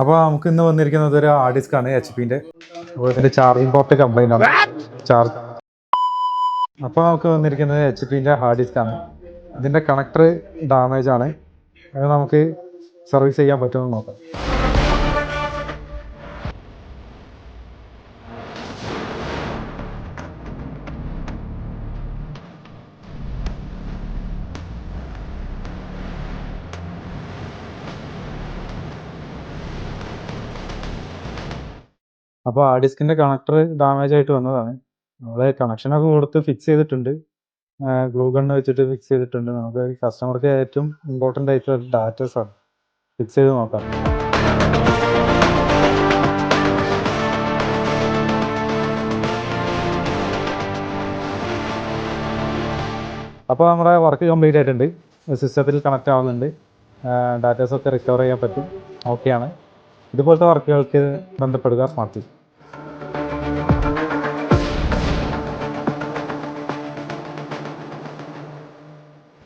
അപ്പോൾ നമുക്ക് ഇന്ന് വന്നിരിക്കുന്നത് ഒരു ഹാർഡ് ഡിസ്ക് ആണ് HP-ൻ്റെ. അപ്പോൾ ഇതിൻ്റെ ചാർജിങ് പോർട്ട് കംപ്ലൈൻ്റ് ആണ്. അപ്പോൾ നമുക്ക് വന്നിരിക്കുന്നത് HP-ൻ്റെ ഹാർഡ് ഡിസ്ക് ആണ്. ഇതിൻ്റെ കണക്ടർ ഡാമേജ് ആണ്. അത് നമുക്ക് സർവീസ് ചെയ്യാൻ പറ്റുമെന്ന് നോക്കാം. അപ്പോൾ ഹാർഡ് ഡിസ്കിൻ്റെ കണക്ടർ ഡാമേജ് ആയിട്ട് വന്നതാണ്. നമ്മൾ കണക്ഷനൊക്കെ കൊടുത്ത് ഫിക്സ് ചെയ്തിട്ടുണ്ട്. ഗ്ലൂ ഗണ്ണ് വെച്ചിട്ട് ഫിക്സ് ചെയ്തിട്ടുണ്ട്. നമുക്ക് കസ്റ്റമർക്ക് ഏറ്റവും ഇമ്പോർട്ടൻ്റ് ആയിട്ടുള്ള ഡാറ്റാസാണ് ഫിക്സ് ചെയ്ത് നോക്കാം. അപ്പോൾ നമ്മുടെ വർക്ക് കംപ്ലീറ്റ് ആയിട്ടുണ്ട്. സിസ്റ്റത്തിൽ കണക്റ്റ് ആവുന്നുണ്ട്. ഡാറ്റാസൊക്കെ റിക്കവർ ചെയ്യാൻ പറ്റും. ഓക്കെയാണ്. ഇതുപോലത്തെ വർക്കുകൾക്ക് ബന്ധപ്പെടുക സ്മാർട്ട്.